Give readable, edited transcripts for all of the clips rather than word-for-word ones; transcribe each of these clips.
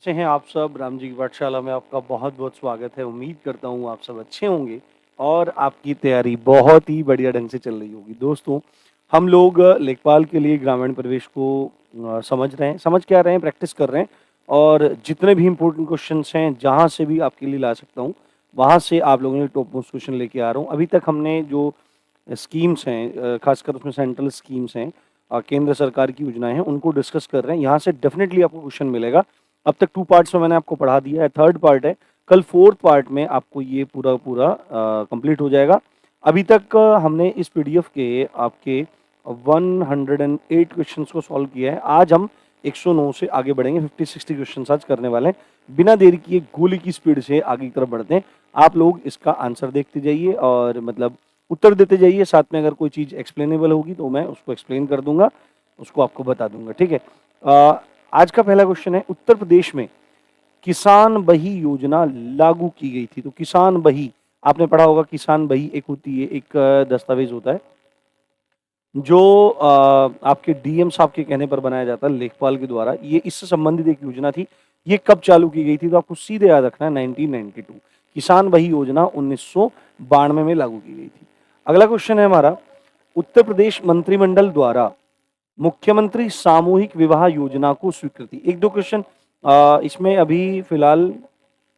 कैसे हैं आप सब? राम जी की पाठशाला में आपका बहुत-बहुत स्वागत है। उम्मीद करता हूँ आप सब अच्छे होंगे और आपकी तैयारी बहुत ही बढ़िया ढंग से चल रही होगी। दोस्तों, हम लोग लेखपाल के लिए ग्रामीण परिवेश को समझ रहे हैं, समझ क्या रहे हैं, प्रैक्टिस कर रहे हैं और जितने भी इम्पोर्टेंट क्वेश्चन्स हैं, जहाँ से भी आपके लिए ला सकता हूँ, वहाँ से आप लोगों के लिए टॉप मोस्ट क्वेश्चन लेके आ रहा हूँ। अभी तक हमने जो स्कीम्स हैं खासकर उसमें सेंट्रल स्कीम्स हैं केंद्र सरकार की योजनाएँ हैं, उनको डिस्कस कर रहे हैं। यहाँ से डेफ़िनेटली आपको क्वेश्चन मिलेगा। अब तक 2 पार्ट्स में मैंने आपको पढ़ा दिया है, थर्ड पार्ट है। कल फोर्थ पार्ट में आपको ये पूरा कंप्लीट हो जाएगा। अभी तक हमने इस पीडीएफ के आपके 108 क्वेश्चंस को सॉल्व किया है। आज हम 109 से आगे बढ़ेंगे, 50-60 क्वेश्चंस आज करने वाले हैं। बिना देरी किए गोली की स्पीड से आगे की तरफ बढ़ते हैं। आप लोग इसका आंसर देखते जाइए और मतलब उत्तर देते जाइए। साथ में अगर कोई चीज़ एक्सप्लेनेबल होगी तो मैं उसको एक्सप्लेन कर दूंगा, उसको आपको बता दूंगा, ठीक है। आज का पहला क्वेश्चन है, उत्तर प्रदेश में किसान बही योजना लागू की गई थी। तो किसान बही आपने पढ़ा होगा, किसान बही एक होती है, एक दस्तावेज होता है जो आपके डीएम साहब के कहने पर बनाया जाता है लेखपाल के द्वारा। ये इससे संबंधित एक योजना थी। ये कब चालू की गई थी? तो आपको सीधे याद रखना है 1992। किसान बही योजना 1992 में लागू की गई थी। अगला क्वेश्चन है हमारा, उत्तर प्रदेश मंत्रिमंडल द्वारा मुख्यमंत्री सामूहिक विवाह योजना को स्वीकृति। एक दो क्वेश्चन इसमें अभी फिलहाल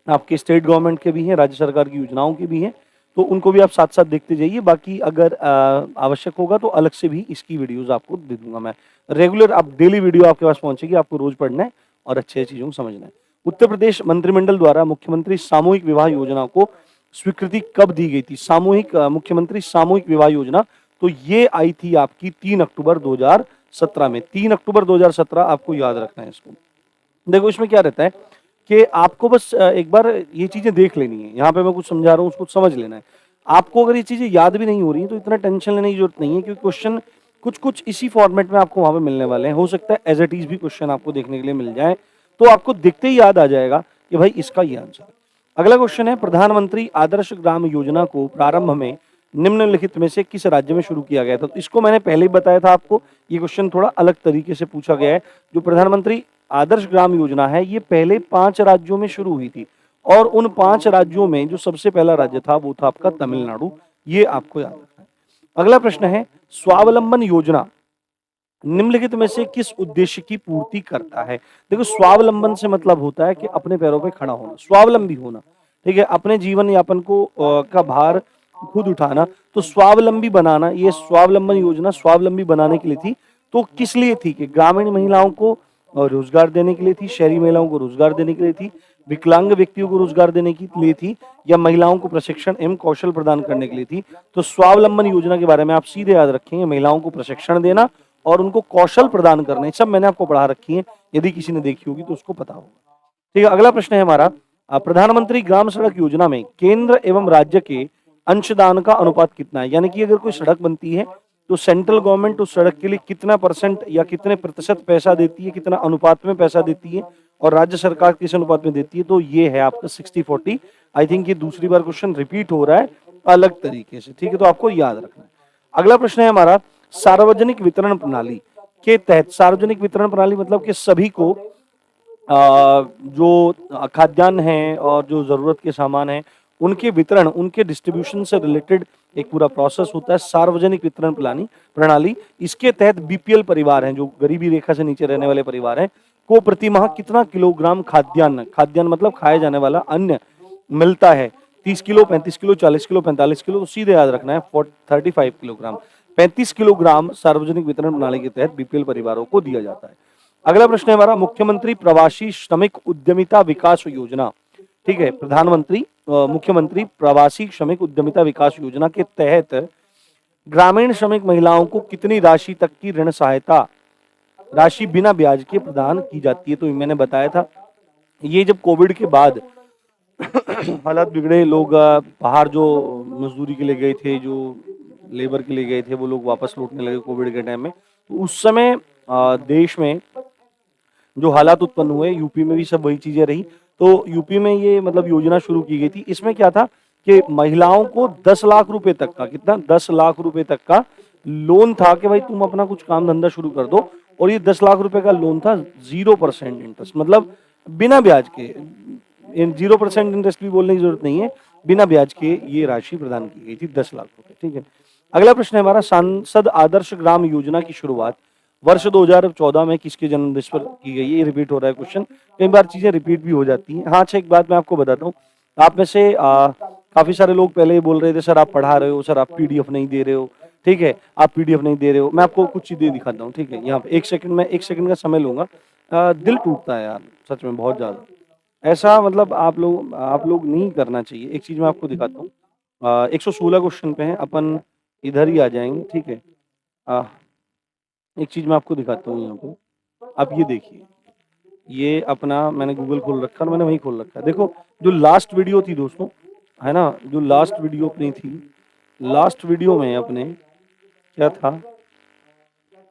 आपके स्टेट गवर्नमेंट के भी हैं, राज्य सरकार की योजनाओं के भी हैं, तो उनको भी आप साथ साथ देखते जाइए। बाकी अगर आवश्यक होगा तो अलग से भी इसकी वीडियोस आपको दे दूंगा मैं। रेगुलर आप डेली वीडियो आपके पास पहुंचेगी, आपको रोज पढ़ना है और अच्छे चीजों को समझना है। उत्तर प्रदेश मंत्रिमंडल द्वारा मुख्यमंत्री सामूहिक विवाह योजना को स्वीकृति कब दी गई थी? सामूहिक मुख्यमंत्री सामूहिक विवाह योजना, तो ये आई थी आपकी 3 अक्टूबर 2017 में। 3 अक्टूबर 2017 आपको याद रखना है इसको। देखो इसमें क्या रहता है कि आपको बस एक बार ये चीजें देख लेनी है। यहाँ पे मैं कुछ समझा रहा हूँ, उसको समझ लेना है। आपको अगर ये चीजें याद भी नहीं हो रही है तो इतना टेंशन लेने की जरूरत नहीं है, क्योंकि क्वेश्चन कुछ कुछ इसी फॉर्मेट में आपको वहां पे मिलने वाले हैं। हो सकता है एज इट इज भी क्वेश्चन आपको देखने के लिए मिल जाए, तो आपको देखते ही याद आ जाएगा कि भाई इसका ये आंसर है। अगला क्वेश्चन है, प्रधानमंत्री आदर्श ग्राम योजना को प्रारंभ में निम्नलिखित में से किस राज्य में शुरू किया गया था? तो इसको मैंने पहले ही बताया था आपको। ये क्वेश्चन थोड़ा अलग तरीके से पूछा गया है। जो प्रधानमंत्री आदर्श ग्राम योजना है, ये पहले 5 राज्यों में शुरू हुई थी और उन 5 राज्यों में जो सबसे पहला राज्य था वो था आपका तमिलनाडु। ये आपको याद रखना है। अगला प्रश्न है, स्वावलंबन योजना निम्नलिखित में से किस उद्देश्य की पूर्ति करता है? देखो स्वावलंबन से मतलब होता है कि अपने पैरों पे खड़ा होना, स्वावलंबी होना, ठीक है, अपने जीवन यापन को का भार खुद उठाना। तो स्वावलंबी बनाना, ये स्वावलंबन योजना स्वावलंबी बनाने के लिए थी। तो किस लिए थी? कि ग्रामीण महिलाओं को रोजगार देने के लिए थी, शहरी महिलाओं को रोजगार देने के लिए थी, विकलांग व्यक्तियों को रोजगार देने के लिए थी, या महिलाओं को प्रशिक्षण एवं कौशल प्रदान करने के लिए थी? तो स्वावलंबन योजना के बारे में आप सीधे याद रखेंगे, महिलाओं को प्रशिक्षण देना और उनको कौशल प्रदान करने, सब मैंने आपको पढ़ा रखी है। यदि किसी ने देखी होगी तो उसको पता होगा। ठीक है, अगला प्रश्न है हमारा, प्रधानमंत्री ग्राम सड़क योजना में केंद्र एवं राज्य के अंशदान का अनुपात कितना है? यानी कि अगर कोई सड़क बनती है तो सेंट्रल गवर्नमेंट उस सड़क के लिए कितना परसेंट या कितने प्रतिशत पैसा देती है, कितना अनुपात में पैसा देती है, और राज्य सरकार किस अनुपात में देती है? तो ये है आपका 60-40। आई थिंक ये दूसरी बार क्वेश्चन रिपीट हो रहा है अलग तरीके से, ठीक है, तो आपको याद रखना है। अगला प्रश्न है हमारा, सार्वजनिक वितरण प्रणाली के तहत, सार्वजनिक वितरण प्रणाली मतलब कि सभी को जो खाद्यान्न है और जो जरूरत के सामान है उनके वितरण, उनके डिस्ट्रीब्यूशन से रिलेटेड एक पूरा प्रोसेस होता है सार्वजनिक वितरण प्रणाली। इसके तहत बीपीएल परिवार हैं, जो गरीबी रेखा से नीचे रहने वाले परिवार हैं, को प्रति माह कितना किलोग्राम खाद्यान्न, खाद्यान्न मतलब खाया जाने वाला अन्न मिलता है? 30 किलो, 35 किलो, 40 किलो, 45 किलो? तो सीधे याद रखना है 35 किलोग्राम। 35 किलोग्राम सार्वजनिक वितरण प्रणाली के तहत बीपीएल परिवारों को दिया जाता है। अगला प्रश्न है हमारा, मुख्यमंत्री प्रवासी श्रमिक उद्यमिता विकास योजना, ठीक है, प्रधानमंत्री मुख्यमंत्री प्रवासी श्रमिक उद्यमिता विकास योजना के तहत ग्रामीण श्रमिक महिलाओं को कितनी राशि तक की ऋण सहायता राशि बिना ब्याज के प्रदान की जाती है? तो मैंने बताया था, ये जब कोविड के बाद हालात बिगड़े, लोग बाहर जो मजदूरी के लिए गए थे, जो लेबर के लिए गए थे, वो लोग वापस लौटने लगे कोविड के टाइम में। तो उस समय देश में जो हालात उत्पन्न हुए, यूपी में भी सब वही चीजें रही, तो यूपी में ये मतलब योजना शुरू की गई थी। इसमें क्या था कि महिलाओं को 10 लाख रुपए तक का, कितना, 10 लाख रुपए तक का लोन था कि भाई तुम अपना कुछ काम धंधा शुरू कर दो, और ये 10 लाख रुपए का लोन था 0% इंटरेस्ट, मतलब बिना ब्याज के, 0% इंटरेस्ट भी बोलने की जरूरत नहीं है, बिना ब्याज के ये राशि प्रदान की गई थी, 10 लाख रुपए। ठीक है, अगला प्रश्न है हमारा, सांसद आदर्श ग्राम योजना की शुरुआत वर्ष 2014 में किसके जन्म दिवस पर की गई है? ये रिपीट हो रहा है क्वेश्चन, कई बार चीजें रिपीट भी हो जाती हैं। हाँ, अच्छा एक बात मैं आपको बताता हूँ, आप में से काफी सारे लोग पहले ही बोल रहे थे सर आप पढ़ा रहे हो, सर आप पीडीएफ नहीं दे रहे हो। ठीक है, आप पीडीएफ नहीं दे रहे हो, मैं आपको कुछ चीजें दिखाता हूँ। ठीक है, यहाँ पे 1 सेकंड में 1 सेकंड का समय लूंगा। दिल टूटता है यार, सच में बहुत ज्यादा। ऐसा मतलब आप लोग नहीं करना चाहिए। एक चीज मैं आपको दिखाता हूँ, 116 क्वेश्चन पे हैं अपन, इधर ही आ जाएंगे। ठीक है, अ, एक चीज मैं आपको दिखाता हूँ यहाँ पे, आप ये देखिए, ये अपना मैंने गूगल खोल रखा है और मैंने वही खोल रखा है। देखो जो लास्ट वीडियो थी दोस्तों, है ना, जो लास्ट वीडियो अपनी थी, लास्ट वीडियो में अपने क्या था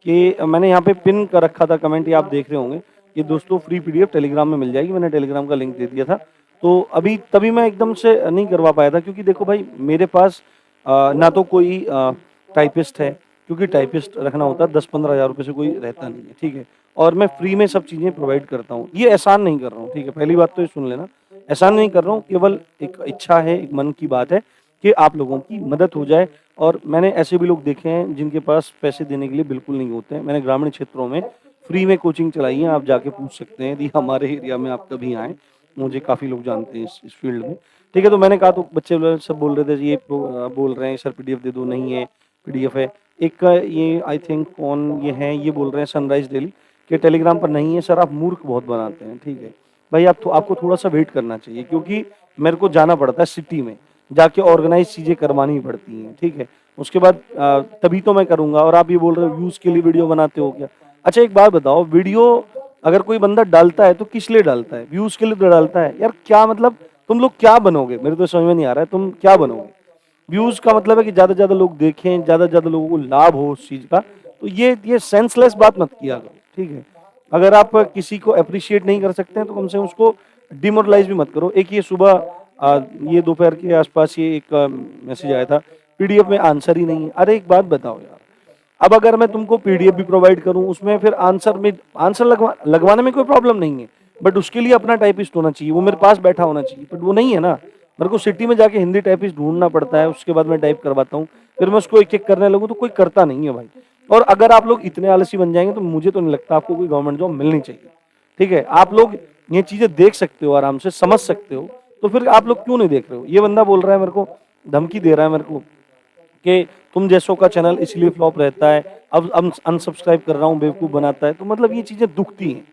कि मैंने यहाँ पे पिन कर रखा था कमेंट, ये आप देख रहे होंगे। ये दोस्तों फ्री पीडीएफ टेलीग्राम में मिल जाएगी, मैंने टेलीग्राम का लिंक दे दिया था। तो अभी तभी मैं एकदम से नहीं करवा पाया था, क्योंकि देखो भाई मेरे पास ना तो कोई टाइपिस्ट है, क्योंकि टाइपिस्ट रखना होता है 10-15 हज़ार रुपये से कोई रहता नहीं है। ठीक है, और मैं फ्री में सब चीज़ें प्रोवाइड करता हूँ, ये एहसान नहीं कर रहा हूँ। ठीक है, पहली बात तो ये सुन लेना, एहसान नहीं कर रहा हूँ, केवल एक इच्छा है, एक मन की बात है कि आप लोगों की मदद हो जाए। और मैंने ऐसे भी लोग देखे हैं जिनके पास पैसे देने के लिए बिल्कुल नहीं होते हैं। मैंने ग्रामीण क्षेत्रों में फ्री में कोचिंग चलाई है, आप जाके पूछ सकते हैं यदि हमारे एरिया में आप कभी आए, मुझे काफ़ी लोग जानते हैं इस फील्ड में। ठीक है, तो मैंने कहा, तो बच्चे सब बोल रहे थे ये बोल रहे हैं सर पीडीएफ दे दो, नहीं है पीडीएफ है। एक का ये आई थिंक कौन ये है, ये बोल रहे हैं सनराइज डेली के टेलीग्राम पर नहीं है सर, आप मूर्ख बहुत बनाते हैं। ठीक है भाई, आपको थोड़ा सा वेट करना चाहिए, क्योंकि मेरे को जाना पड़ता है सिटी में, जाके ऑर्गेनाइज चीजें करवानी पड़ती हैं। ठीक है, उसके बाद तभी तो मैं करूंगा। और आप ये बोल रहे हो व्यूज के लिए वीडियो बनाते हो क्या? अच्छा एक बात बताओ, वीडियो अगर कोई बंदा डालता है तो किस लिए डालता है? व्यूज के लिए तो डालता है यार। क्या मतलब तुम लोग क्या बनोगे, मेरे तो समझ में नहीं आ रहा है तुम क्या बनोगे। व्यूज का मतलब है कि ज्यादा से ज्यादा लोग देखें, ज्यादा से ज्यादा लोगों को लाभ हो उस चीज का। तो ये सेंसलेस बात मत किया करो। ठीक है, अगर आप किसी को अप्रिशिएट नहीं कर सकते हैं तो कम से कम उसको डिमोरलाइज भी मत करो। एक ये सुबह ये दोपहर के आसपास ये एक मैसेज आया था, पीडीएफ में आंसर ही नहीं है। अरे एक बात बताओ यार, अब अगर मैं तुमको पीडीएफ भी प्रोवाइड करूं, उसमें फिर आंसर लगवाने में कोई प्रॉब्लम नहीं है, बट उसके लिए अपना टाइपिस्ट होना चाहिए, वो मेरे पास बैठा होना चाहिए, बट वो नहीं है ना। मेरे को सिटी में जाके हिंदी टाइपिस्ट ढूंढना पड़ता है, उसके बाद मैं टाइप करवाता हूँ, फिर मैं उसको एक एक करने लगूँ तो कोई करता नहीं है भाई। और अगर आप लोग इतने आलसी बन जाएंगे तो मुझे तो नहीं लगता आपको कोई गवर्नमेंट जॉब मिलनी चाहिए। ठीक है, आप लोग ये चीजें देख सकते हो, आराम से समझ सकते हो, तो फिर आप लोग क्यों नहीं देख रहे हो? ये बंदा बोल रहा है मेरे को, धमकी दे रहा है मेरे को कि तुम जैसों का चैनल इसलिए फ्लॉप रहता है, अब अनसब्सक्राइब कर रहा हूँ, बेवकूफ बनाता है। तो मतलब ये चीजें दुखती हैं।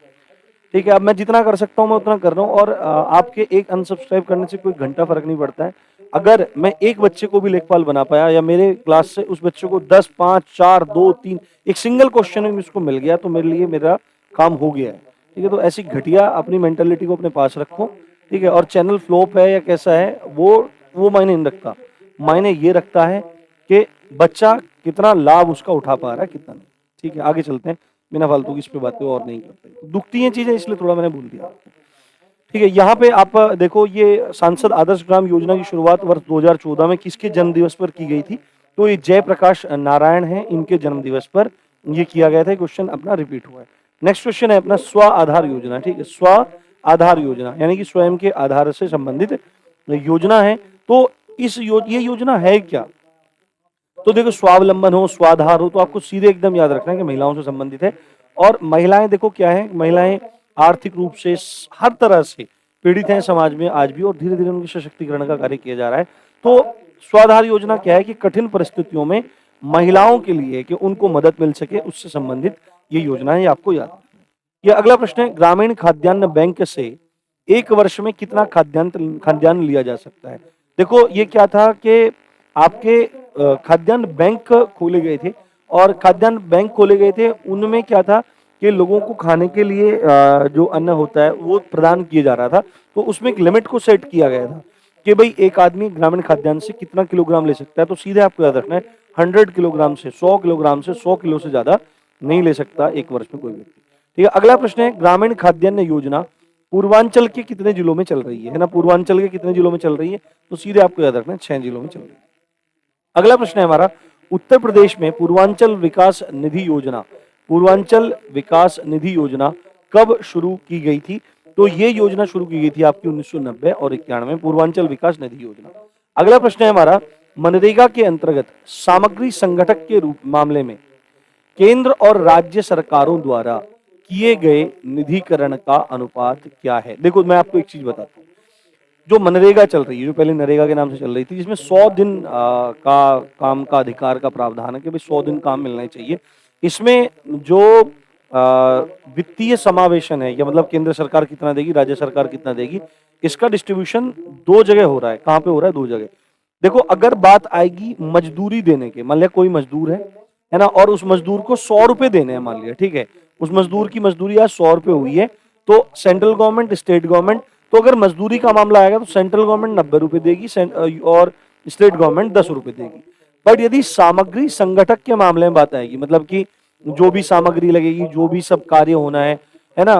ठीक है, अब मैं जितना कर सकता हूँ मैं उतना कर रहा हूँ, और आपके एक अनसब्सक्राइब करने से कोई घंटा फर्क नहीं पड़ता है। अगर मैं एक बच्चे को भी लेखपाल बना पाया, या मेरे क्लास से उस बच्चे को 10, 5, 4, 2, 3 एक सिंगल क्वेश्चन में उसको मिल गया, तो मेरे लिए मेरा काम हो गया है। ठीक है, तो ऐसी घटिया अपनी मेंटेलिटी को अपने पास रखो। ठीक है, और चैनल फ्लॉप है या कैसा है वो मायने नहीं रखता, मायने ये रखता है कि बच्चा कितना लाभ उसका उठा पा रहा है, कितना नहीं। ठीक है, आगे चलते हैं, बिना फालतू की इस पे बातें और नहीं करते, दुखती हैं चीजें, इसलिए थोड़ा मैंने बोल दिया। ठीक है, यहाँ पे आप देखो, ये सांसद आदर्श ग्राम योजना की शुरुआत वर्ष 2014 में किसके जन्म दिवस पर की गई थी? तो ये जयप्रकाश नारायण है, इनके जन्म दिवस पर ये किया गया था। क्वेश्चन अपना रिपीट हुआ है। नेक्स्ट क्वेश्चन है अपना स्व आधार योजना। ठीक है, स्व आधार योजना यानी कि स्वयं के आधार से संबंधित योजना है। तो ये योजना है क्या? तो देखो, स्वावलंबन हो, स्वाधार हो, तो आपको सीधे एकदम याद रखना है कि महिलाओं से संबंधित है। और महिलाएं देखो क्या है, महिलाएं आर्थिक रूप से हर तरह से पीड़ित हैं समाज में आज भी, और धीरे धीरे उनके सशक्तिकरण का कार्य किया जा रहा है। तो स्वाधार योजना क्या है कि कठिन परिस्थितियों में महिलाओं के लिए कि उनको मदद मिल सके, उससे संबंधित ये योजना है, ये आपको याद रखना है। ये अगला प्रश्न है, ग्रामीण खाद्यान्न बैंक से एक वर्ष में कितना खाद्यान्न लिया जा सकता है? देखो ये क्या था कि आपके खाद्यान्न बैंक खोले गए थे, और खाद्यान्न बैंक खोले गए थे, उनमें क्या था कि लोगों को खाने के लिए जो अन्न होता है वो प्रदान किया जा रहा था। तो उसमें एक लिमिट को सेट किया गया था कि भाई एक आदमी ग्रामीण खाद्यान्न से कितना किलोग्राम ले सकता है। तो सीधे आपको याद रखना है 100 किलोग्राम से 100 किलोग्राम से 100 किलो से ज्यादा नहीं ले सकता एक वर्ष में कोई व्यक्ति। ठीक है, अगला प्रश्न है, ग्रामीण खाद्यान्न योजना पूर्वांचल के कितने जिलों में चल रही है ना? पूर्वांचल के कितने जिलों में चल रही है? तो सीधे आपको याद रखना है 6 जिलों में चल रही है। अगला प्रश्न है हमारा, उत्तर प्रदेश में पूर्वांचल विकास निधि योजना, पूर्वांचल विकास निधि योजना कब शुरू की गई थी? तो ये योजना शुरू की गई थी आपकी 1990 और 91 में, पूर्वांचल विकास निधि योजना। अगला प्रश्न है हमारा, मनरेगा के अंतर्गत सामग्री संगठक के रूप मामले में केंद्र और राज्य सरकारों द्वारा किए गए निधिकरण का अनुपात क्या है? देखो मैं आपको एक चीज बताता हूँ, जो मनरेगा चल रही है, जो पहले नरेगा के नाम से चल रही थी, जिसमें 100 दिन का काम का अधिकार का प्रावधान है कि भाई 100 दिन काम मिलना ही चाहिए। इसमें जो वित्तीय समावेशन है, या मतलब केंद्र सरकार कितना देगी, राज्य सरकार कितना देगी, इसका डिस्ट्रीब्यूशन दो जगह हो रहा है। कहाँ पे हो रहा है? दो जगह। देखो अगर बात आएगी मजदूरी देने के, मान लिया कोई मजदूर है ना, और उस मजदूर को 100 रुपए देने हैं, मान लिया, ठीक है, उस मजदूर की मजदूरी आज 100 रुपए हुई है, तो सेंट्रल गवर्नमेंट, स्टेट गवर्नमेंट, तो अगर मजदूरी का मामला आएगा तो सेंट्रल गवर्नमेंट 90 रुपए देगी और स्टेट गवर्नमेंट 10 रुपए देगी। बट यदि सामग्री संगठक के मामले में बात आएगी, मतलब कि जो भी सामग्री लगेगी, जो भी सब कार्य होना है ना,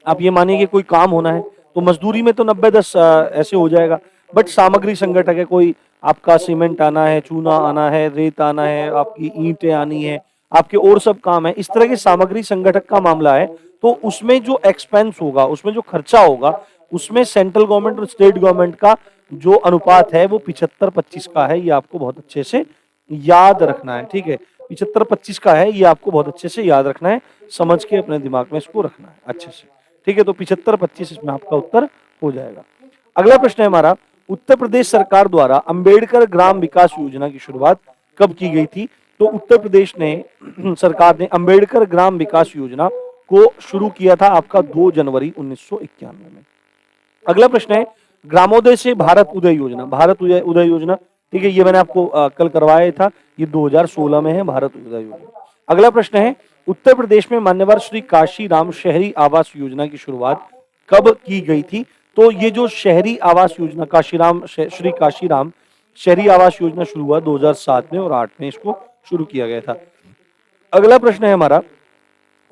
आप ये मानिए कि कोई काम होना है तो मजदूरी में तो 90-10 ऐसे हो जाएगा। बट सामग्री संगठक है, कोई आपका सीमेंट आना है, चूना आना है, रेत आना है, आपकी ईंटें आनी है, आपके और सब काम है, इस तरह के सामग्री संगठक का मामला है, तो उसमें जो एक्सपेंस होगा, उसमें जो खर्चा होगा, उसमें सेंट्रल गवर्नमेंट और स्टेट गवर्नमेंट का जो अनुपात है वो 75-25 का है। ये आपको बहुत अच्छे से याद रखना है, ठीक है, 75-25 का है, ये आपको बहुत अच्छे से याद रखना है, समझ के अपने दिमाग में इसको रखना है अच्छे से, ठीक है। तो 75-25 इसमें आपका उत्तर हो जाएगा। अगला प्रश्न है हमारा, उत्तर प्रदेश सरकार द्वारा अंबेडकर ग्राम विकास योजना की शुरुआत कब की गई थी? तो उत्तर प्रदेश ने सरकार ने अंबेडकर ग्राम विकास योजना को शुरू किया था आपका 2 जनवरी 1991 में। अगला प्रश्न है, ग्रामोदय से भारत उदय योजना, भारत उदय योजना, ठीक है, ये मैंने आपको कल करवाया था, ये 2016 में है भारत उदय योजना। अगला प्रश्न है, उत्तर प्रदेश में मान्यवर श्री काशीराम शहरी आवास योजना की शुरुआत कब की गई थी? तो ये जो शहरी आवास योजना श्री काशीराम शहरी आवास योजना शुरू हुआ 2007 में और 8 में इसको शुरू किया गया था। अगला प्रश्न है हमारा,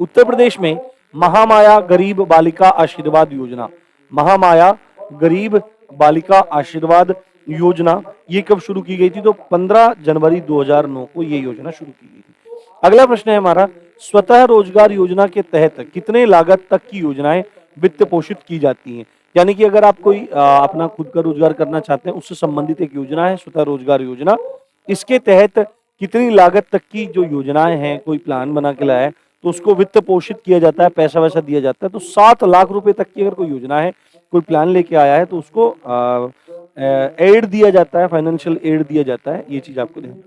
उत्तर प्रदेश में महामाया गरीब बालिका आशीर्वाद योजना, महामाया गरीब बालिका आशीर्वाद योजना ये कब शुरू की गई थी? तो 15 जनवरी 2009 को ये योजना शुरू की गई थी। अगला प्रश्न है हमारा, स्वतः रोजगार योजना के तहत कितने लागत तक की योजनाएं वित्त पोषित की जाती हैं? यानी कि अगर आप कोई अपना खुद का रोजगार करना चाहते हैं, उससे संबंधित एक योजना है स्वतः रोजगार योजना। इसके तहत कितनी लागत तक की जो योजनाएं हैं, कोई प्लान बना के लाया है तो उसको वित्त पोषित किया जाता है, पैसा वैसा दिया जाता है। तो 7 लाख रुपए तक की अगर कोई योजना है, कोई प्लान लेके आया है, तो उसको एड दिया जाता है, फाइनेंशियल एड दिया जाता है। ये चीज आपको ध्यान।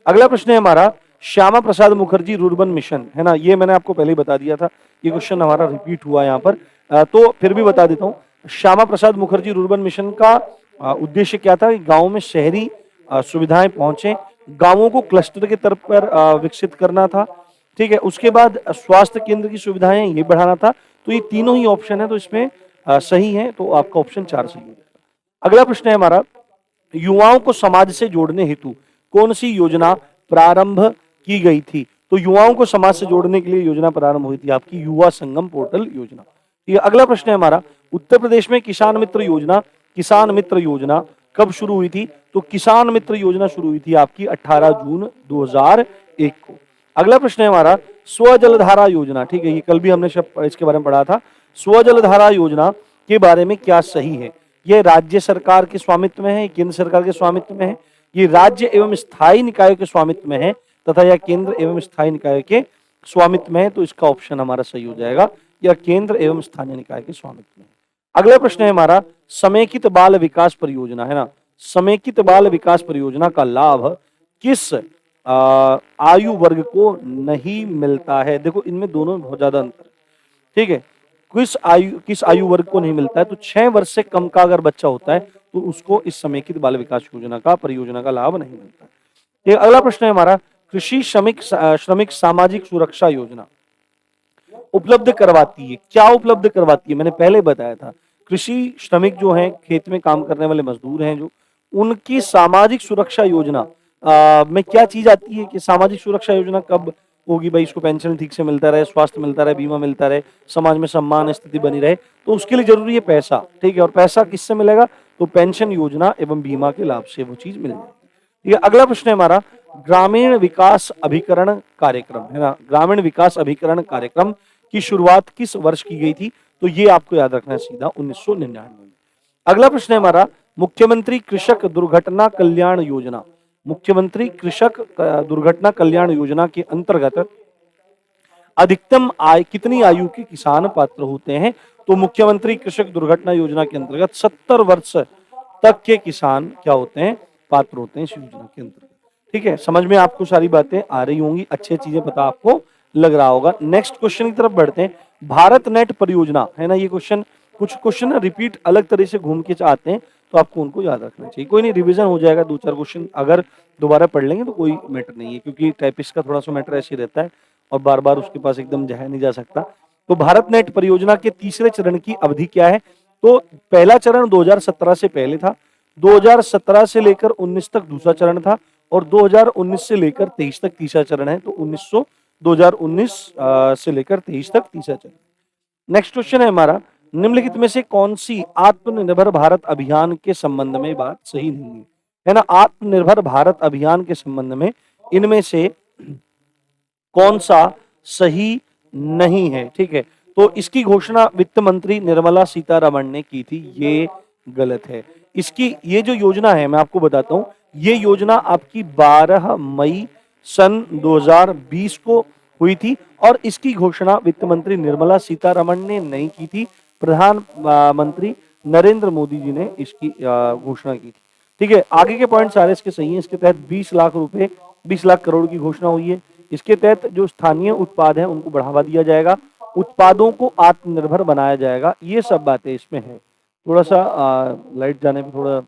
अगला प्रश्न है हमारा, श्यामा प्रसाद मुखर्जी रुर्बन मिशन, है ना, ये मैंने आपको पहले ही बता दिया था, ये क्वेश्चन हमारा रिपीट हुआ यहाँ पर, तो फिर भी बता देता हूँ। श्यामा प्रसाद मुखर्जी रुर्बन मिशन का उद्देश्य क्या था? गाँव में शहरी सुविधाएं पहुंचे, गांवों को क्लस्टर के तरफ पर विकसित करना था, ठीक है। उसके बाद स्वास्थ्य केंद्र की सुविधाएं ये बढ़ाना था। तो ये तीनों ही ऑप्शन है, तो इसमें सही है, तो आपका ऑप्शन 4 सही हो जाएगा। अगला प्रश्न है हमारा, युवाओं को समाज से जोड़ने हेतु कौन सी योजना प्रारंभ की गई थी? तो युवाओं को समाज से जोड़ने के लिए योजना प्रारंभ हुई थी आपकी युवा संगम पोर्टल योजना। ठीक है। अगला प्रश्न है हमारा, उत्तर प्रदेश में किसान मित्र योजना कब शुरू हुई थी? तो किसान मित्र योजना शुरू हुई थी आपकी 18 जून 2001 को। अगला प्रश्न है हमारा, स्वजलधारा योजना, ठीक है, ये कल भी हमने इसके बारे में पढ़ा था। स्वजलधारा योजना के बारे में क्या सही है? ये राज्य सरकार के स्वामित्व में है, केंद्र सरकार के स्वामित्व में है, ये राज्य एवं स्थायी निकायों के स्वामित्व में है, तथा यह केंद्र एवं स्थायी निकाय के स्वामित्व में है। तो इसका ऑप्शन हमारा सही हो जाएगा, यह केंद्र एवं स्थानीय निकाय के स्वामित्व में है। अगला प्रश्न है हमारा, समेकित बाल विकास परियोजना, है ना, समेकित बाल विकास परियोजना का लाभ किस आयु वर्ग को नहीं मिलता है? देखो इनमें दोनों में बहुत ज्यादा अंतर है, ठीक है। किस आयु वर्ग को नहीं मिलता है? तो 6 वर्ष से कम का अगर बच्चा होता है तो उसको इस समेकित बाल विकास योजना का परियोजना का लाभ नहीं मिलता। ठीक, अगला प्रश्न है हमारा, कृषि श्रमिक सामाजिक सुरक्षा योजना उपलब्ध करवाती है, क्या उपलब्ध करवाती है? मैंने पहले बताया था, कृषि श्रमिक जो हैं, खेत में काम करने वाले मजदूर हैं, जो उनकी सामाजिक सुरक्षा योजना में क्या चीज आती है कि सामाजिक सुरक्षा योजना कब होगी? भाई इसको पेंशन ठीक से मिलता रहे, स्वास्थ्य मिलता रहे, बीमा मिलता रहे, समाज में सम्मान स्थिति बनी रहे, तो उसके लिए जरूरी है पैसा, ठीक है। और पैसा किससे मिलेगा? तो पेंशन योजना एवं बीमा के लाभ से वो चीज मिल जाएगी। ठीक है। अगला प्रश्न है हमारा, ग्रामीण विकास अभिकरण कार्यक्रम, है ना, ग्रामीण विकास अभिकरण कार्यक्रम की शुरुआत किस वर्ष की गई थी? तो ये आपको याद रखना है सीधा 1999। अगला प्रश्न है हमारा, मुख्यमंत्री कृषक दुर्घटना कल्याण योजना, मुख्यमंत्री कृषक दुर्घटना कल्याण योजना के अंतर्गत अधिकतम आय कितनी आयु के किसान पात्र होते हैं? तो मुख्यमंत्री कृषक दुर्घटना योजना के अंतर्गत 70 वर्ष तक के किसान क्या होते हैं? पात्र होते हैं इस योजना के अंतर्गत। ठीक है, समझ में आपको सारी बातें आ रही होंगी, अच्छी चीजें पता आपको लग रहा होगा। नेक्स्ट क्वेश्चन की तरफ बढ़ते हैं। भारत नेट परियोजना है ना, ये क्वेश्चन, कुछ क्वेश्चन रिपीट अलग तरह से घूम के आते हैं, तो आपको उनको याद रखना चाहिए। कोई नहीं, रिवीजन हो जाएगा, 2-4 क्वेश्चन अगर दोबारा पढ़ लेंगे तो कोई मैटर नहीं है, क्योंकि टाइपिस्ट का थोड़ा सा मैटर ऐसे ही रहता है और बार बार उसके पास एकदम जाया नहीं जा सकता। तो भारत नेट परियोजना के तीसरे चरण की अवधि क्या है? तो पहला चरण 2017 से पहले था, 2017 से लेकर 19 तक दूसरा चरण था, और 2019 से लेकर 23 तक तीसरा चरण है। तो 2019 से लेकर 23 तक तीसरा चरण। नेक्स्ट क्वेश्चन है हमारा, निम्नलिखित में से कौन सी आत्मनिर्भर भारत अभियान के संबंध में बात सही नहीं है ना? आत्मनिर्भर भारत अभियान के संबंध में इनमें से कौन सा सही नहीं है? ठीक है, तो इसकी घोषणा वित्त मंत्री निर्मला सीतारमण ने की थी, ये गलत है। इसकी ये जो योजना है, मैं आपको बताता हूं, ये योजना आपकी 12 मई सन 2020 को हुई थी, और इसकी घोषणा वित्त मंत्री निर्मला सीतारमण ने नहीं की थी, प्रधानमंत्री नरेंद्र मोदी जी ने इसकी घोषणा की थी। ठीक है, आगे के पॉइंट सारे इसके सही हैं। इसके तहत 20 लाख रुपए, 20 लाख करोड़ की घोषणा हुई है। इसके तहत जो स्थानीय उत्पाद हैं उनको बढ़ावा दिया जाएगा, उत्पादों को आत्मनिर्भर बनाया जाएगा, ये सब बातें इसमें है। थोड़ा सा लाइट जाने पे थोड़ा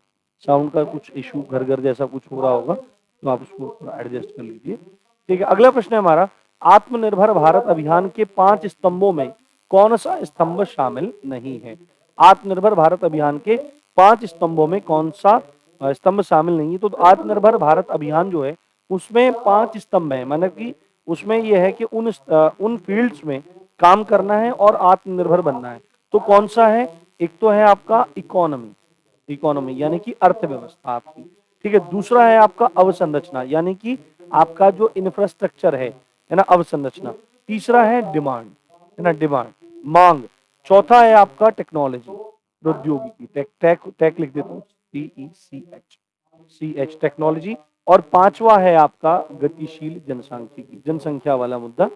साउंड का कुछ इशू, घर घर जैसा कुछ हो रहा होगा, तो आप उसको थोड़ा एडजस्ट कर लीजिए। ठीक है, अगला प्रश्न है हमारा, आत्मनिर्भर भारत अभियान के 5 स्तंभों में कौन सा स्तंभ शामिल नहीं है? आत्मनिर्भर भारत अभियान के 5 स्तंभों में कौन सा स्तंभ शामिल नहीं है? तो आत्मनिर्भर भारत अभियान जो है उसमें 5 स्तंभ है, मतलब कि उसमें यह है कि उन फील्ड्स में काम करना है और आत्मनिर्भर बनना है। तो कौन सा है? एक तो है आपका इकोनॉमी, इकोनॉमी यानी कि अर्थव्यवस्था आपकी। ठीक है, दूसरा है आपका अवसंरचना, यानी कि आपका जो इंफ्रास्ट्रक्चर है ना, अवसंरचना। तीसरा है डिमांड, है ना, डिमांड, मांग। चौथा है आपका टेक्नोलॉजी, प्रौद्योगिकी, टेक लिख देता हूँ, TECH, टेक्नोलॉजी। और पांचवा है आपका गतिशील जनसांख्यिकी, जनसंख्या वाला मुद्दा,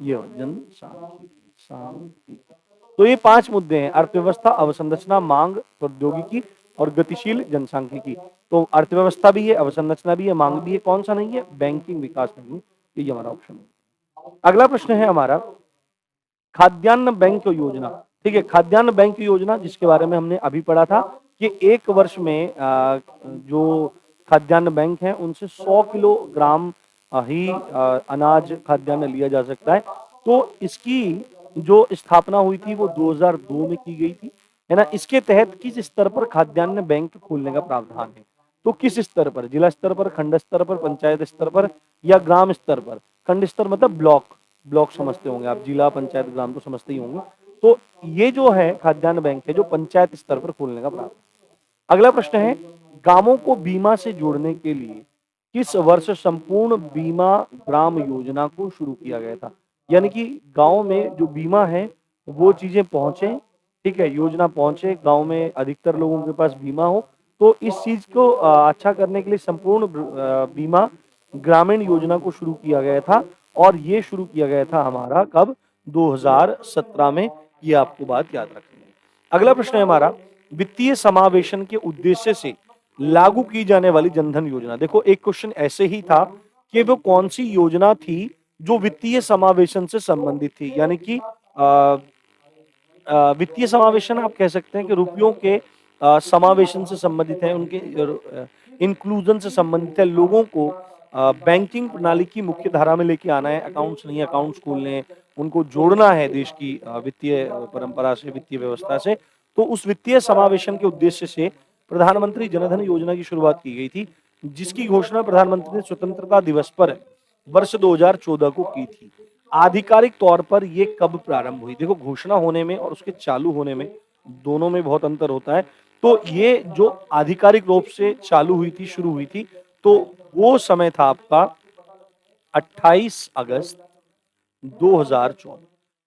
ये जनसांख्यिकी। तो ये 5 मुद्दे हैं, अर्थव्यवस्था, अवसंरचना, मांग, प्रौद्योगिकी और गतिशील जनसांख्यिकी। तो अर्थव्यवस्था भी है, अवसंरचना भी है, मांग भी है, कौन सा नहीं है? बैंकिंग विकास नहीं है, ये हमारा ऑप्शन है। अगला प्रश्न है हमारा, खाद्यान्न बैंक योजना। ठीक है, खाद्यान्न बैंक योजना जिसके बारे में हमने अभी पढ़ा था कि 1 वर्ष में जो खाद्यान्न बैंक है उनसे 100 किलोग्राम ही अनाज खाद्यान्न लिया जा सकता है। तो इसकी जो स्थापना हुई थी वो 2002 में की गई थी, है ना। इसके तहत किस स्तर पर खाद्यान्न बैंक खोलने का प्रावधान है? तो किस स्तर पर? जिला स्तर पर, खंड स्तर पर, पंचायत स्तर पर या ग्राम स्तर पर? खंड स्तर मतलब ब्लॉक, ब्लॉक समझते होंगे आप, जिला, पंचायत, ग्राम तो समझते ही होंगे। तो ये जो है खाद्यान्न बैंक है जो पंचायत स्तर पर खोलने का प्रावधान। अगला प्रश्न है, गांवों को बीमा से जोड़ने के लिए किस वर्ष संपूर्ण बीमा ग्राम योजना को शुरू किया गया था? यानी कि गांव में जो बीमा है वो चीजें पहुंचे, ठीक है, योजना पहुंचे, गांव में अधिकतर लोगों के पास बीमा हो। तो इस चीज को अच्छा करने के लिए संपूर्ण बीमा ग्रामीण योजना को शुरू किया गया था, और ये शुरू किया गया था हमारा कब? 2017 में। ये आपको बात याद रखनी है। अगला प्रश्न है हमारा, वित्तीय समावेशन के उद्देश्य से लागू की जाने वाली जनधन योजना। देखो, एक क्वेश्चन ऐसे ही था कि वो कौन सी योजना थी जो वित्तीय समावेशन से संबंधित थी, यानी कि वित्तीय समावेशन आप कह सकते हैं कि रुपयों के समावेशन से संबंधित है, उनके इंक्लूजन से संबंधित है। लोगों को बैंकिंग प्रणाली की मुख्य धारा में लेके आना है, अकाउंट्स नहीं अकाउंट्स खोलने, उनको जोड़ना है देश की वित्तीय परंपरा से, वित्तीय व्यवस्था से। तो उस वित्तीय समावेशन के उद्देश्य से प्रधानमंत्री जनधन योजना की शुरुआत की गई थी, जिसकी घोषणा प्रधानमंत्री ने स्वतंत्रता दिवस पर वर्ष 2014 को की थी। आधिकारिक तौर पर ये कब प्रारंभ हुई? देखो, घोषणा होने में और उसके चालू होने में, दोनों में बहुत अंतर होता है। तो ये जो आधिकारिक रूप से चालू हुई थी, शुरू हुई थी, तो वो समय था आपका 28 अगस्त 2014।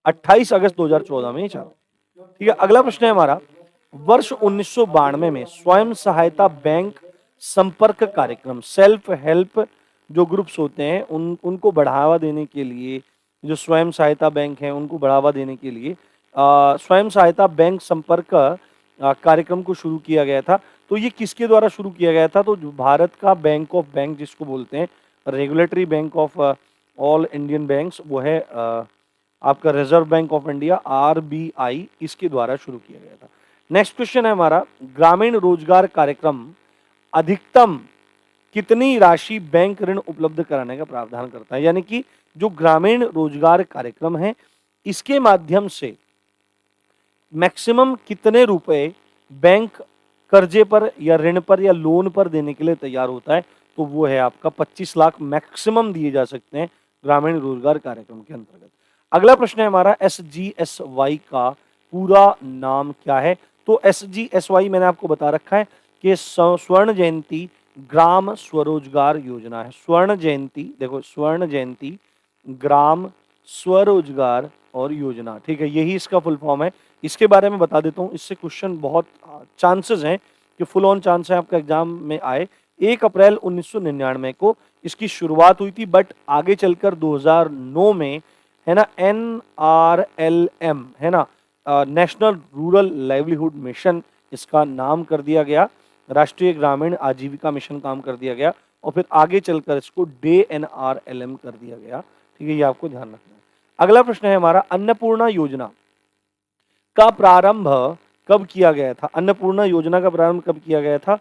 28 अगस्त 2014 में चालू। ठीक है, अगला प्रश्न है हमारा, वर्ष 1992 में स्वयं सहायता बैंक संपर्क कार्यक्रम, सेल्फ हेल्प जो ग्रुप्स होते हैं उनको बढ़ावा देने के लिए, जो स्वयं सहायता बैंक हैं उनको बढ़ावा देने के लिए स्वयं सहायता बैंक संपर्क कार्यक्रम को शुरू किया गया था। तो ये किसके द्वारा शुरू किया गया था? तो जो भारत का बैंक ऑफ बैंक जिसको बोलते हैं, regulatory bank of all Indian banks, वो है आपका reserve bank of India, RBI, इसके द्वारा शुरू किया गया था। नेक्स्ट क्वेश्चन है हमारा, ग्रामीण रोजगार कार्यक्रम अधिकतम कितनी राशि बैंक ऋण उपलब्ध कराने का प्रावधान करता है? यानी कि जो ग्रामीण रोजगार कार्यक्रम है, इसके माध्यम से मैक्सिमम कितने रुपए बैंक कर्जे पर या ऋण पर या लोन पर देने के लिए तैयार होता है? तो वो है आपका 25 लाख मैक्सिमम दिए जा सकते हैं ग्रामीण रोजगार कार्यक्रम के अंतर्गत। अगला प्रश्न है हमारा, SGSY का पूरा नाम क्या है? तो SGSY मैंने आपको बता रखा है कि स्वर्ण जयंती ग्राम स्वरोजगार योजना है। स्वर्ण जयंती, देखो स्वर्ण जयंती ग्राम स्वरोजगार और योजना, ठीक है, यही इसका फुल फॉर्म है। इसके बारे में बता देता हूँ, इससे क्वेश्चन बहुत चांसेस हैं कि फुल ऑन चांस है आपका एग्जाम में आए। 1 अप्रैल 1999 को इसकी शुरुआत हुई थी, बट आगे चलकर 2009 में, है ना, NRLM, है ना, नेशनल रूरल लाइवलीहुड मिशन इसका नाम कर दिया गया, राष्ट्रीय ग्रामीण आजीविका मिशन काम कर दिया गया, और फिर आगे चलकर इसको DNRLM कर दिया गया। ठीक है, ये आपको ध्यान रखना है। अगला प्रश्न है हमारा, अन्नपूर्णा योजना का प्रारंभ कब किया गया था? अन्नपूर्णा योजना का प्रारंभ कब किया गया था?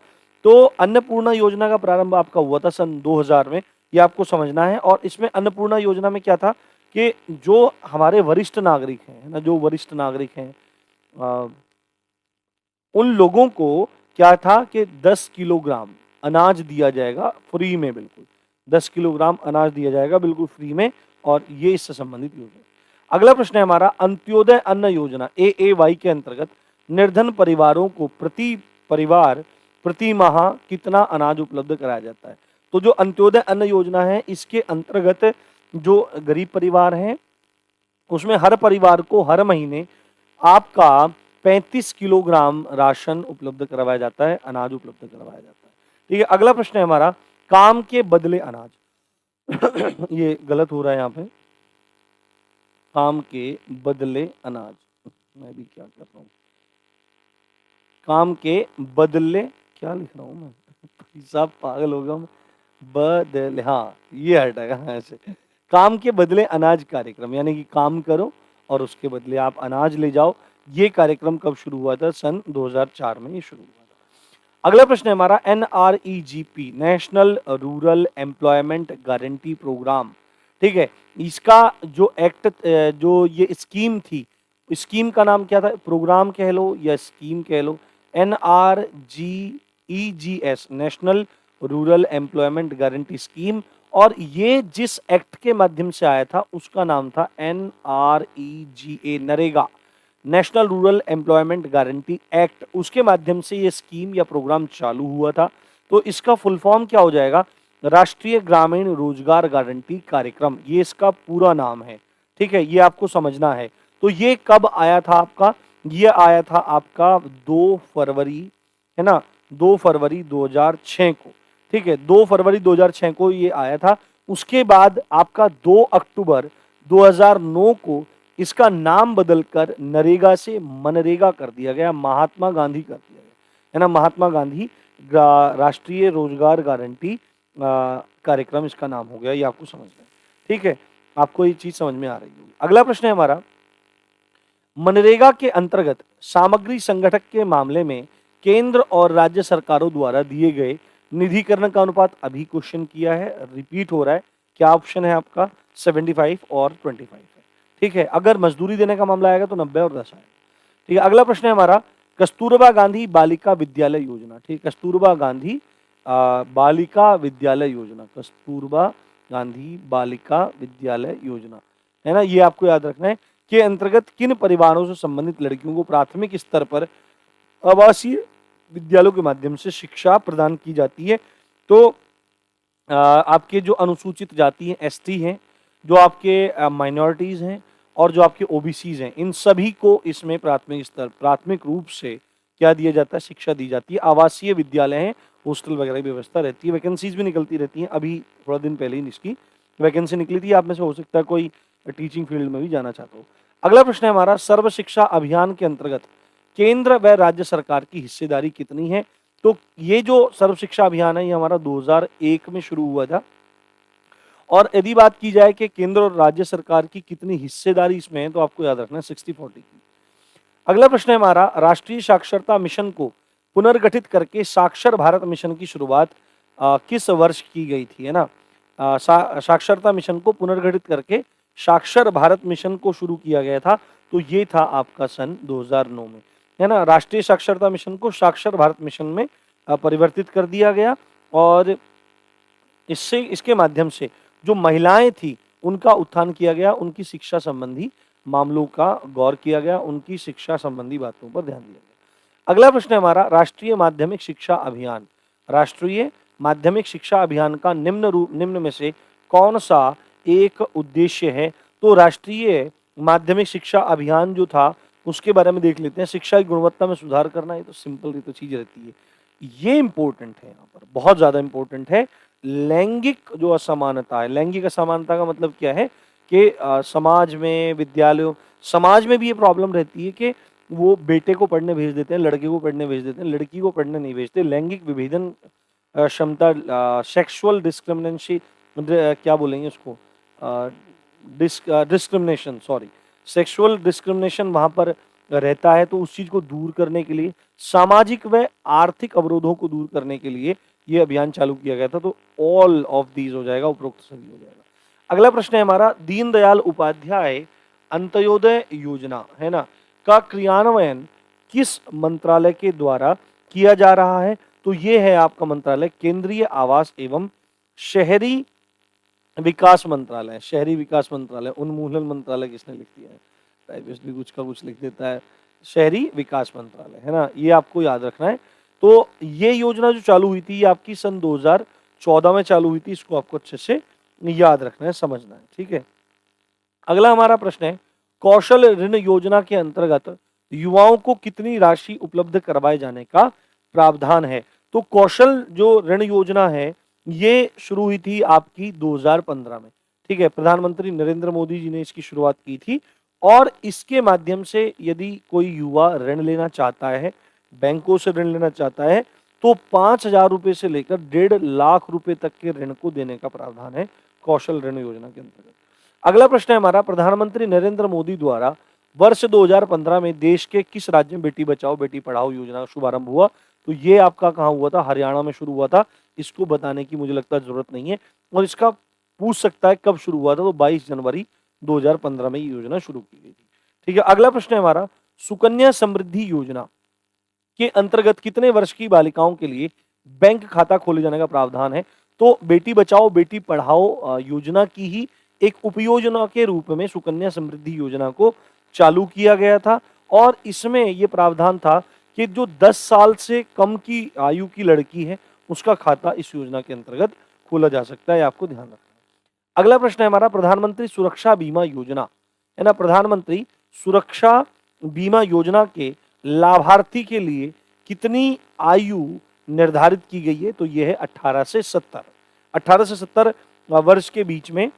तो अन्नपूर्णा योजना का प्रारंभ आपका हुआ था सन 2000 में, ये आपको समझना है। और इसमें अन्नपूर्णा योजना में क्या था कि जो हमारे वरिष्ठ नागरिक हैं ना, जो वरिष्ठ नागरिक हैं उन लोगों को क्या था कि 10 किलोग्राम अनाज दिया जाएगा फ्री में, बिल्कुल 10 किलोग्राम अनाज दिया जाएगा बिल्कुल फ्री में, और ये इससे संबंधित योजना। अगला प्रश्न है हमारा, अंत्योदय अन्न योजना AAY के अंतर्गत निर्धन परिवारों को प्रति परिवार प्रति माह कितना अनाज उपलब्ध कराया जाता है? तो जो अंत्योदय अन्न योजना है, इसके अंतर्गत जो गरीब परिवार हैं उसमें हर परिवार को हर महीने आपका 35 किलोग्राम राशन उपलब्ध करवाया जाता है, अनाज उपलब्ध करवाया जाता है। ठीक है, अगला प्रश्न है हमारा, काम के बदले अनाज ये गलत हो रहा है यहाँ पे, काम के बदले अनाज, मैं भी क्या कर रहा हूँ, काम के बदले क्या लिख रहा हूँ मैं सब पागल हो गया मैं, बदले, हाँ ये हटेगा ऐसे, काम के बदले अनाज कार्यक्रम, यानी कि काम करो और उसके बदले आप अनाज ले जाओ। ये कार्यक्रम कब शुरू हुआ था? सन 2004 में ये शुरू हुआ था। अगला प्रश्न है हमारा, NREGP national rural employment guarantee programme, ठीक है, इसका जो एक्ट, जो ये स्कीम थी, स्कीम का नाम क्या था? प्रोग्राम कह लो या स्कीम कह लो, NRGEGS national rural employment guarantee scheme, और ये जिस एक्ट के माध्यम से आया था उसका नाम था NREGA, NREGA, national rural employment guarantee act. उसके माध्यम से ये स्कीम या प्रोग्राम चालू हुआ था। तो इसका फुल फॉर्म क्या हो जाएगा? राष्ट्रीय ग्रामीण रोजगार गारंटी कार्यक्रम, ये इसका पूरा नाम है। ठीक है, ये आपको समझना है। तो ये कब आया था आपका? ये आया था आपका 2 फरवरी, है ना, 2 फरवरी 2006 को। ठीक है, 2 फरवरी 2006 को ये आया था। उसके बाद आपका 2 अक्टूबर 2009 को इसका नाम बदलकर नरेगा से मनरेगा कर दिया गया, महात्मा गांधी कर दिया गया, है ना, महात्मा गांधी राष्ट्रीय रोजगार गारंटी कार्यक्रम इसका नाम हो गया। ये आपको समझना है। ठीक है, आपको ये चीज समझ में आ रही होगी। अगला प्रश्न है हमारा, मनरेगा के अंतर्गत सामग्री संगठक के मामले में केंद्र और राज्य सरकारों द्वारा दिए गए निधिकरण का अनुपात, अभी क्वेश्चन किया है, रिपीट हो रहा है। क्या ऑप्शन है आपका? 75 और 25 है। ठीक है, अगर मजदूरी देने का मामला आएगा तो 90 और 10 आएगा। ठीक है, अगला प्रश्न है हमारा, कस्तूरबा गांधी बालिका विद्यालय योजना। ठीक, कस्तूरबा गांधी बालिका विद्यालय योजना, कस्तूरबा गांधी बालिका विद्यालय योजना, है ना, ये आपको याद रखना है। के अंतर्गत किन परिवारों से संबंधित लड़कियों को प्राथमिक स्तर पर आवासीय विद्यालयों के माध्यम से शिक्षा प्रदान की जाती है? तो आपके जो अनुसूचित जाति हैं, ST हैं, जो आपके माइनॉरिटीज हैं, और जो आपके ओबीसीज हैं, इन सभी को इसमें प्राथमिक रूप से क्या दिया जाता है, शिक्षा दी जाती है। आवासीय विद्यालय हैं, हॉस्टल वगैरह की व्यवस्था रहती है, वैकेंसीज भी निकलती रहती हैं। अभी थोड़ा दिन पहले ही इसकी वैकेंसी निकली थी, आप में से हो सकता है कोई टीचिंग फील्ड में भी जाना चाहता हो। अगला प्रश्न है हमारा, सर्व शिक्षा अभियान के अंतर्गत केंद्र व राज्य सरकार की हिस्सेदारी कितनी है? तो ये जो सर्व शिक्षा अभियान है, ये हमारा 2001 में शुरू हुआ था। और यदि बात की जाए कि केंद्र और राज्य सरकार की कितनी हिस्सेदारी इसमें है, तो आपको याद रखना है 60-40 की। अगला प्रश्न है हमारा, राष्ट्रीय साक्षरता मिशन को पुनर्गठित करके साक्षर भारत मिशन की शुरुआत किस वर्ष की गई थी, है ना? साक्षरता मिशन को पुनर्गठित करके साक्षर भारत मिशन को शुरू किया गया था, तो ये था आपका सन 2009 में, है ना? राष्ट्रीय साक्षरता मिशन को साक्षर भारत मिशन में परिवर्तित कर दिया गया और इसके माध्यम से जो महिलाएं थी उनका उत्थान किया गया, उनकी शिक्षा संबंधी मामलों का गौर किया गया, उनकी शिक्षा संबंधी बातों पर ध्यान दिया गया। अगला प्रश्न है हमारा, राष्ट्रीय माध्यमिक शिक्षा अभियान। राष्ट्रीय माध्यमिक शिक्षा अभियान का निम्न में से कौन सा एक उद्देश्य है? तो राष्ट्रीय माध्यमिक शिक्षा अभियान जो था उसके बारे में देख लेते हैं। शिक्षा की गुणवत्ता में सुधार करना, ये तो सिंपल, ये तो चीज रहती है। ये इंपॉर्टेंट है, यहाँ पर बहुत ज्यादा इंपॉर्टेंट है। लैंगिक जो असमानता है, लैंगिक असमानता का मतलब क्या है कि समाज में, विद्यालयों, समाज में भी ये प्रॉब्लम रहती है कि वो बेटे को पढ़ने भेज देते हैं, लड़के को पढ़ने भेज देते हैं, लड़की को पढ़ने नहीं भेजते। लैंगिक विभेदन क्षमता, सेक्सुअल डिस्क्रिमिनेशन, क्या बोलेंगे उसको, डिस्क्रिमिनेशन, सॉरी, सेक्सुअल डिस्क्रिमिनेशन वहां पर रहता है। तो उस चीज को दूर करने के लिए, सामाजिक व आर्थिक अवरोधों को दूर करने के लिए ये अभियान चालू किया गया था। तो ऑल ऑफ दीज हो जाएगा, उपरोक्त सभी हो जाएगा। अगला प्रश्न है हमारा, दीनदयाल उपाध्याय अंत्योदय योजना, है ना, का क्रियान्वयन किस मंत्रालय के द्वारा किया जा रहा है? तो ये है आपका मंत्रालय केंद्रीय आवास एवं शहरी विकास मंत्रालय। शहरी विकास मंत्रालय, उन्मूलन मंत्रालय किसने लिख दिया है? टाइपिस्ट भी कुछ का कुछ लिख देता है। शहरी विकास मंत्रालय, है ना, ये आपको याद रखना है। तो ये योजना जो चालू हुई थी, ये आपकी सन 2014 में चालू हुई थी। इसको आपको अच्छे से याद रखना है, समझना है, ठीक है। अगला हमारा प्रश्न है, कौशल ऋण योजना के अंतर्गत युवाओं को कितनी राशि उपलब्ध करवाए जाने का प्रावधान है? तो कौशल जो ऋण योजना है, ये शुरू हुई थी आपकी 2015 में, ठीक है। प्रधानमंत्री नरेंद्र मोदी जी ने इसकी शुरुआत की थी और इसके माध्यम से यदि कोई युवा ऋण लेना चाहता है, बैंकों से ऋण लेना चाहता है, तो 5,000 रुपए से लेकर 1.5 लाख रुपए तक के ऋण को देने का प्रावधान है कौशल ऋण योजना के अंतर्गत। अगला प्रश्न है हमारा, प्रधानमंत्री नरेंद्र मोदी द्वारा वर्ष 2015 में देश के किस राज्य में बेटी बचाओ बेटी पढ़ाओ योजना का शुभारंभ हुआ? तो ये आपका कहाँ हुआ था? हरियाणा में शुरू हुआ था। इसको बताने की मुझे लगता है जरूरत नहीं है, और इसका पूछ सकता है कब शुरू हुआ था, तो 22 जनवरी 2015 में ये योजना शुरू की गई थी, ठीक है। अगला प्रश्न है हमारा, सुकन्या समृद्धि योजना के अंतर्गत कितने वर्ष की बालिकाओं के लिए बैंक खाता खोले जाने का प्रावधान है? तो बेटी बचाओ बेटी पढ़ाओ योजना की ही एक उपयोजना के रूप में सुकन्या समृद्धि योजना को चालू किया गया था, और इसमें यह प्रावधान था कि जो 10 साल से कम की आयु की लड़की है उसका खाता इस योजना के अंतर्गत खोला जा सकता है, आपको ध्यान रखना है। अगला प्रश्न है हमारा, प्रधानमंत्री सुरक्षा बीमा योजना, है ना, प्रधानमंत्री सुरक्षा बीमा योजना के लाभार्थी के लिए कितनी आयु निर्धारित की गई है? तो यह है 18 से 70। 18 से 70 वर्ष के बीच में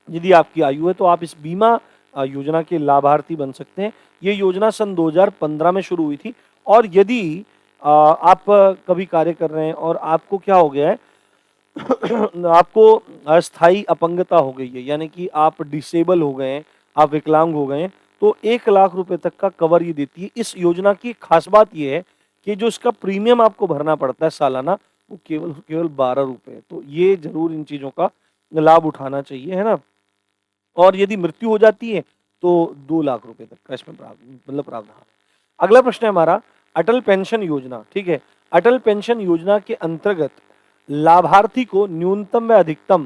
यदि आपकी आयु है तो आप इस बीमा योजना के लाभार्थी बन सकते हैं। ये योजना सन 2015 में शुरू हुई थी, और यदि आप कभी कार्य कर रहे हैं और आपको क्या हो गया है आपको अस्थायी अपंगता हो गई है, यानी कि आप डिसेबल हो गए हैं, आप विकलांग हो गए हैं, तो 1 लाख रुपए तक का कवर ये देती है। इस योजना की खास बात ये है कि जो इसका प्रीमियम आपको भरना पड़ता है सालाना, वो केवल 12 रुपए है। तो ये जरूर इन चीजों का लाभ उठाना चाहिए, है ना। और यदि मृत्यु हो जाती है तो 2 लाख रुपए तक का इसमें प्रावधान। अगला प्रश्न है हमारा, अटल पेंशन योजना, ठीक है। अटल पेंशन योजना के अंतर्गत लाभार्थी को न्यूनतम व अधिकतम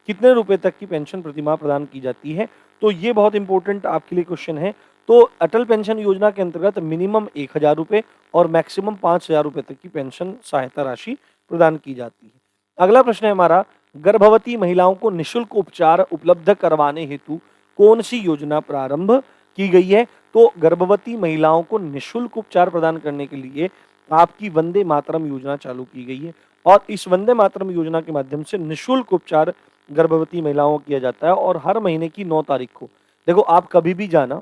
कितने रुपए तक की पेंशन प्रतिमाह प्रदान की जाती है? तो ये बहुत इंपॉर्टेंट आपके लिए क्वेश्चन है। तो अटल पेंशन योजना के अंतर्गत मिनिमम 1,000 रुपए और मैक्सिमम 5,000 रुपए तक की पेंशन सहायता राशि प्रदान की जाती है। अगला प्रश्न है हमारा, गर्भवती महिलाओं को निःशुल्क उपचार उपलब्ध करवाने हेतु कौन सी योजना प्रारंभ की गई है? तो गर्भवती महिलाओं को निःशुल्क उपचार प्रदान करने के लिए आपकी वंदे मातरम योजना चालू की गई है और इस वंदे मातरम योजना के माध्यम से निःशुल्क उपचार गर्भवती महिलाओं को किया जाता है और हर महीने की 9 तारीख को देखो आप कभी भी जाना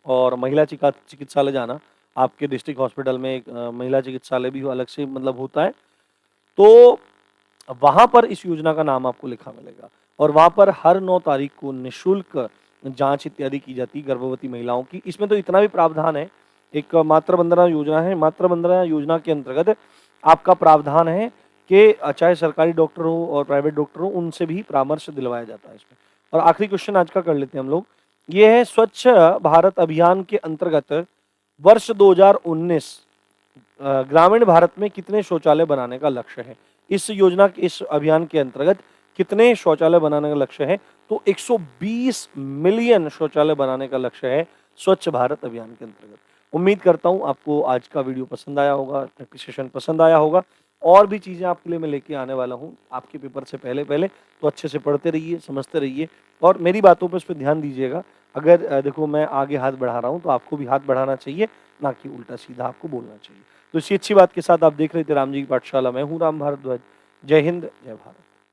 और महिला चिकित्सालय जाना, आपके डिस्ट्रिक्ट हॉस्पिटल में एक महिला चिकित्सालय भी अलग से मतलब होता है, तो वहाँ पर इस योजना का नाम आपको लिखा मिलेगा और वहाँ पर हर 9 तारीख को निःशुल्क जाँच इत्यादि की जाती है गर्भवती महिलाओं की। इसमें तो इतना भी प्रावधान है, एक मातृ वंदना योजना है, मातृ वंदना योजना के अंतर्गत आपका प्रावधान है कि चाहे सरकारी डॉक्टर हो और प्राइवेट डॉक्टर हो, उनसे भी परामर्श दिलवाया जाता है इसमें। और आखिरी क्वेश्चन आज का कर लेते हैं हम लोग, ये है स्वच्छ भारत अभियान के अंतर्गत वर्ष 2019 ग्रामीण भारत में कितने शौचालय बनाने का लक्ष्य है? इस अभियान के अंतर्गत कितने शौचालय बनाने का लक्ष्य है? तो 120 मिलियन शौचालय बनाने का लक्ष्य है स्वच्छ भारत अभियान के अंतर्गत। उम्मीद करता हूँ आपको आज का वीडियो पसंद आया होगा, सेशन पसंद आया होगा। और भी चीज़ें आपके लिए मैं लेके आने वाला हूँ आपके पेपर से पहले-पहले, तो अच्छे से पढ़ते रहिए, समझते रहिए और मेरी बातों पे उस पे ध्यान दीजिएगा। अगर देखो मैं आगे हाथ बढ़ा रहा हूँ, तो आपको भी हाथ बढ़ाना चाहिए, ना कि उल्टा-सीधा आपको बोलना चाहिए। तो इसी अच्छी बात के साथ आप देख रहे थे राम जी की पाठशाला। मैं हूँ राम भारद्वाज। जय हिंद, जय भारत।